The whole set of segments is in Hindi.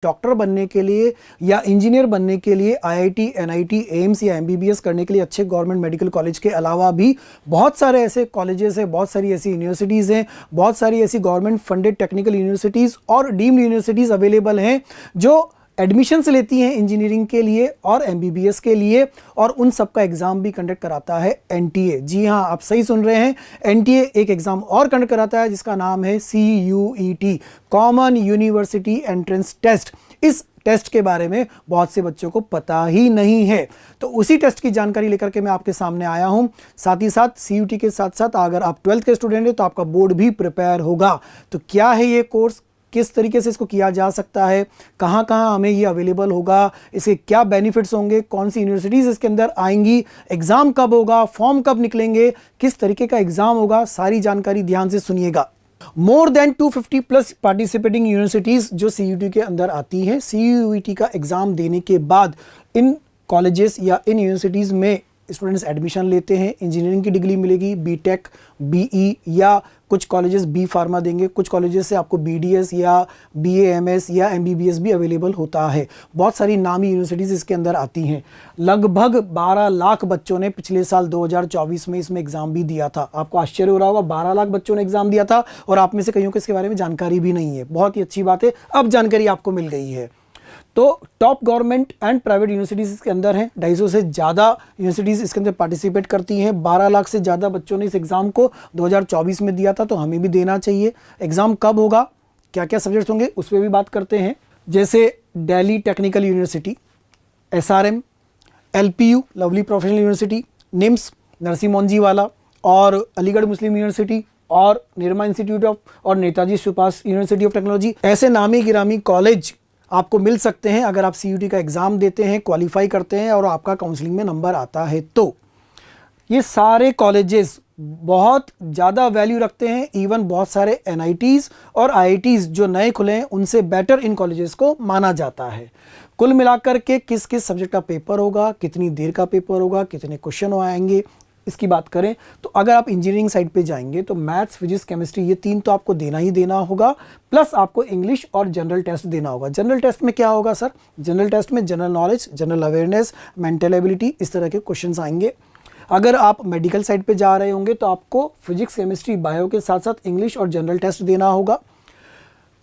डॉक्टर बनने के लिए या इंजीनियर बनने के लिए आईआईटी, एनआईटी, एम्स या एमबीबीएस करने के लिए अच्छे गवर्नमेंट मेडिकल कॉलेज के अलावा भी बहुत सारे ऐसे कॉलेजेस हैं, बहुत सारी ऐसी यूनिवर्सिटीज़ हैं, बहुत सारी ऐसी गवर्नमेंट फंडेड टेक्निकल यूनिवर्सिटीज़ और डीम्ड यूनिवर्सिटीज़ अवेलेबल हैं जो एडमिशन्स लेती हैं इंजीनियरिंग के लिए और एमबीबीएस के लिए, और उन सब का एग्ज़ाम भी कंडक्ट कराता है एनटीए। जी हाँ, आप सही सुन रहे हैं, एनटीए एक एग्ज़ाम और कंडक्ट कराता है जिसका नाम है CUET, common university entrance test. इस टेस्ट के बारे में बहुत से बच्चों को पता ही नहीं है, तो उसी टेस्ट की जानकारी लेकर के मैं आपके सामने आया हूं। साथ ही साथ CUET के साथ साथ अगर आप 12th के स्टूडेंट हैं तो आपका बोर्ड भी प्रिपेयर होगा। तो क्या है ये कोर्स, किस तरीके से इसको किया जा सकता है, कहाँ कहाँ हमें ये अवेलेबल होगा, इसके क्या बेनिफिट्स होंगे, कौन सी यूनिवर्सिटीज़ इसके अंदर आएंगी, एग्ज़ाम कब होगा, फॉर्म कब निकलेंगे, किस तरीके का एग्ज़ाम होगा, सारी जानकारी ध्यान से सुनिएगा। More than 250 plus participating universities जो CUET के अंदर आती हैं। CUET का एग्ज़ाम देने के बाद इन कॉलेजेस या इन यूनिवर्सिटीज़ में स्टूडेंट्स एडमिशन लेते हैं, इंजीनियरिंग की डिग्री मिलेगी, बीटेक, BE या कुछ कॉलेजेस B फार्मा देंगे, कुछ कॉलेजेस से आपको BDS या BAMS या MBBS भी अवेलेबल होता है। बहुत सारी नामी यूनिवर्सिटीज़ इसके अंदर आती हैं। लगभग 12 लाख बच्चों ने पिछले साल 2024 में इसमें एग्ज़ाम भी दिया था। आपको आश्चर्य हो रहा होगा, 12 लाख बच्चों ने एग्ज़ाम दिया था और आप में से कईयों को इसके बारे में जानकारी भी नहीं है। बहुत ही अच्छी बात है, अब जानकारी आपको मिल गई है। तो top government and private universities इसके अंदर हैं, 250 से ज़्यादा यूनिवर्सिटीज़ इसके अंदर पार्टिसिपेट करती हैं। 12 लाख से ज़्यादा बच्चों ने इस एग्ज़ाम को 2024 में दिया था, तो हमें भी देना चाहिए। एग्ज़ाम कब होगा, क्या क्या सब्जेक्ट्स होंगे, उस पर भी बात करते हैं। जैसे Delhi technical university, SRM, LPU lovely professional university, Nims Narsingh Monjiwala और अलीगढ़ मुस्लिम यूनिवर्सिटी और निरमा इंस्टीट्यूट ऑफ और Netaji Subhash university of technology, ऐसे नामी गिरामी कॉलेज आपको मिल सकते हैं अगर आप CUET का एग्ज़ाम देते हैं, क्वालिफाई करते हैं और आपका काउंसलिंग में नंबर आता है। तो ये सारे कॉलेजेस बहुत ज़्यादा वैल्यू रखते हैं। इवन बहुत सारे NITs और IITs जो नए खुले हैं उनसे बेटर इन कॉलेजेस को माना जाता है। कुल मिलाकर के किस किस सब्जेक्ट का पेपर होगा, कितनी देर का पेपर होगा, कितने क्वेश्चन आएंगे, इसकी बात करें तो अगर आप इंजीनियरिंग साइड पे जाएंगे तो मैथ्स, फिजिक्स, केमिस्ट्री ये 3 तो आपको देना ही देना होगा, प्लस आपको इंग्लिश और जनरल टेस्ट देना होगा। जनरल टेस्ट में क्या होगा सर, जनरल टेस्ट में general knowledge, general awareness, mental ability, इस तरह के क्वेश्चंस आएंगे। अगर आप मेडिकल साइड पे जा रहे होंगे तो आपको फिजिक्स, केमिस्ट्री, बायो के साथ साथ इंग्लिश और जनरल टेस्ट देना होगा।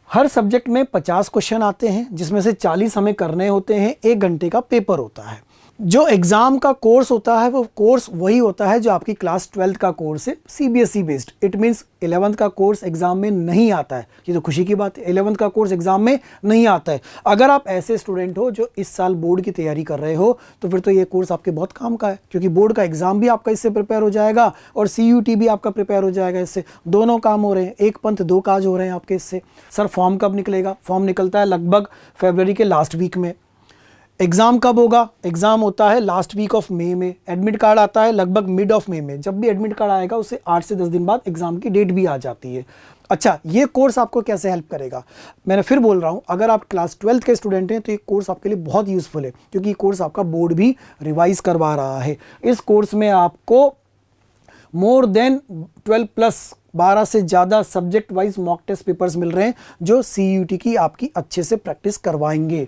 हर सब्जेक्ट में 50 क्वेश्चन आते हैं जिसमें से 40 हमें करने होते हैं। 1 घंटे का पेपर होता है। जो एग्ज़ाम का कोर्स होता है वो कोर्स वही होता है जो आपकी क्लास 12th का कोर्स है, CBSE based. It means 11th का कोर्स एग्ज़ाम में नहीं आता है। ये तो खुशी की बात है, 11th का कोर्स एग्ज़ाम में नहीं आता है। अगर आप ऐसे स्टूडेंट हो जो इस साल बोर्ड की तैयारी कर रहे हो तो फिर तो ये कोर्स आपके बहुत काम का है, क्योंकि बोर्ड का एग्ज़ाम भी आपका इससे प्रिपेयर हो जाएगा और CUET भी आपका प्रिपेयर हो जाएगा। इससे दोनों काम हो रहे हैं, एक पंथ दो काज हो रहे हैं आपके इससे। सर फॉर्म कब निकलेगा, फॉर्म निकलता है लगभग फरवरी के लास्ट वीक में। एग्ज़ाम कब होगा, एग्ज़ाम होता है लास्ट वीक ऑफ मई में। एडमिट कार्ड आता है लगभग मिड ऑफ मई में। जब भी एडमिट कार्ड आएगा उससे 8 से 10 दिन बाद एग्ज़ाम की डेट भी आ जाती है। अच्छा, ये कोर्स आपको कैसे हेल्प करेगा, मैंने फिर बोल रहा हूँ, अगर आप क्लास 12th के स्टूडेंट हैं तो ये कोर्स आपके लिए बहुत यूज़फुल है, क्योंकि ये कोर्स आपका बोर्ड भी रिवाइज करवा रहा है। इस कोर्स में आपको मोर देन 12 प्लस 12 से ज़्यादा subject wise mock test papers मिल रहे हैं जो CUET की आपकी अच्छे से प्रैक्टिस करवाएंगे।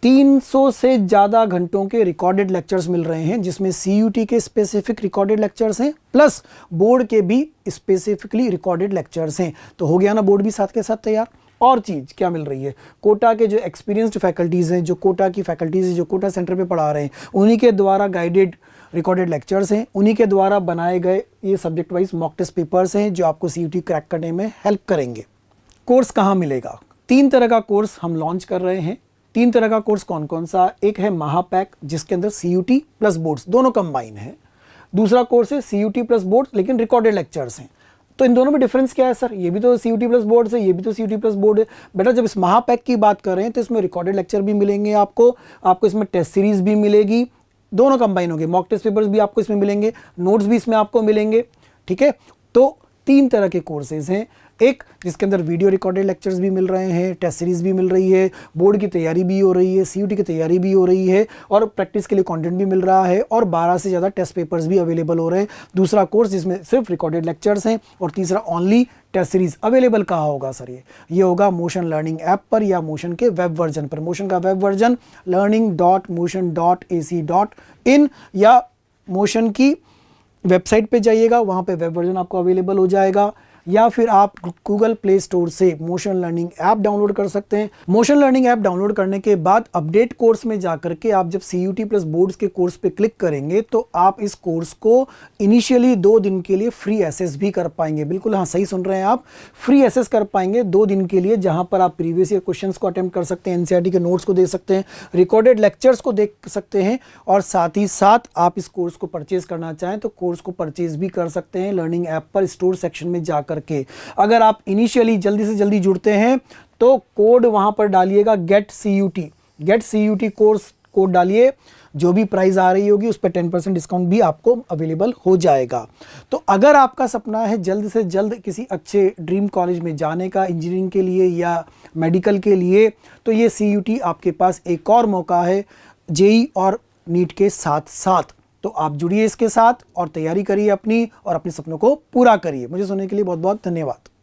300 से ज़्यादा घंटों के रिकॉर्डेड लेक्चर्स मिल रहे हैं जिसमें CUET के स्पेसिफिक रिकॉर्डेड लेक्चर्स हैं, प्लस बोर्ड के भी स्पेसिफिकली रिकॉर्डेड लेक्चर्स हैं। तो हो गया ना बोर्ड भी साथ के साथ तैयार। और चीज़ क्या मिल रही है, कोटा के जो एक्सपीरियंस्ड फैकल्टीज़ हैं, जो कोटा की फैकल्टीज़ हैं, जो कोटा सेंटर पे पढ़ा रहे हैं, उन्हीं के द्वारा गाइडेड रिकॉर्डेड लेक्चर्स हैं, उन्हीं के द्वारा बनाए गए ये subject wise mock test papers हैं जो आपको CUET क्रैक करने में हेल्प करेंगे। कोर्स कहाँ मिलेगा, 3 तरह का कोर्स हम लॉन्च कर रहे हैं। 3 तरह का कोर्स कौन कौन सा, एक है महापैक जिसके अंदर CUET प्लस बोर्ड्स दोनों कंबाइन है। दूसरा कोर्स है CUET प्लस बोर्ड्स लेकिन रिकॉर्डेड लेक्चर्स हैं। तो इन दोनों में डिफरेंस क्या है सर, ये भी तो CUET प्लस बोर्ड है, ये भी तो CUET प्लस बोर्ड है। बेटा जब इस महापैक की बात कर रहे हैं तो इसमें रिकॉर्डेड लेक्चर भी मिलेंगे आपको इसमें टेस्ट सीरीज भी मिलेगी, दोनों कंबाइन होंगे। मॉक टेस्ट पेपर्स भी आपको इसमें मिलेंगे, नोट्स भी इसमें आपको मिलेंगे। ठीक है, तो 3 तरह के कोर्सेज हैं। एक जिसके अंदर वीडियो रिकॉर्डेड लेक्चर्स भी मिल रहे हैं, टेस्ट सीरीज भी मिल रही है, बोर्ड की तैयारी भी हो रही है, CUT की तैयारी भी हो रही है और प्रैक्टिस के लिए कंटेंट भी मिल रहा है और 12 से ज़्यादा टेस्ट पेपर्स भी अवेलेबल हो रहे हैं। दूसरा कोर्स जिसमें सिर्फ रिकॉर्डेड लेक्चर्स हैं और तीसरा ओनली टेस्ट सीरीज। अवेलेबल कहाँ होगा सर? ये होगा मोशन लर्निंग ऐप पर या मोशन के वेब वर्जन पर। मोशन का वेब वर्जन learning.motion.ac.in या मोशन की वेबसाइट पे जाइएगा, वहाँ पे वेब वर्जन आपको अवेलेबल हो जाएगा, या फिर आप गूगल प्ले स्टोर से मोशन लर्निंग ऐप डाउनलोड कर सकते हैं। मोशन लर्निंग ऐप डाउनलोड करने के बाद अपडेट कोर्स में जाकर के आप जब CUT प्लस बोर्ड्स के कोर्स पे क्लिक करेंगे तो आप इस कोर्स को इनिशियली 2 दिन के लिए फ्री एसेस भी कर पाएंगे। बिल्कुल हाँ, सही सुन रहे हैं आप, फ्री एसेस कर पाएंगे 2 दिन के लिए, जहां पर आप प्रीवियस ईयर क्वेश्चंस को अटेम्प्ट कर सकते हैं, NCERT के नोट्स को देख सकते हैं, रिकॉर्डेड लेक्चर्स को देख सकते हैं और साथ ही साथ आप इस कोर्स को परचेज करना चाहें तो कोर्स को परचेज भी कर सकते हैं लर्निंग ऐप पर स्टोर सेक्शन में जाकर के। अगर आप इनिशियली जल्दी से जल्दी जुड़ते हैं तो कोड वहां पर डालिएगा गेट CUT कोर्स कोड डालिए, जो भी प्राइस आ रही होगी उस पर 10% डिस्काउंट भी आपको अवेलेबल हो जाएगा। तो अगर आपका सपना है जल्द से जल्द किसी अच्छे ड्रीम कॉलेज में जाने का, इंजीनियरिंग के लिए या मेडिकल के लिए, तो ये CUT आपके पास एक और मौका है JEE और नीट के साथ साथ। तो आप जुड़िए इसके साथ और तैयारी करिए अपनी और अपने सपनों को पूरा करिए। मुझे सुनने के लिए बहुत बहुत धन्यवाद।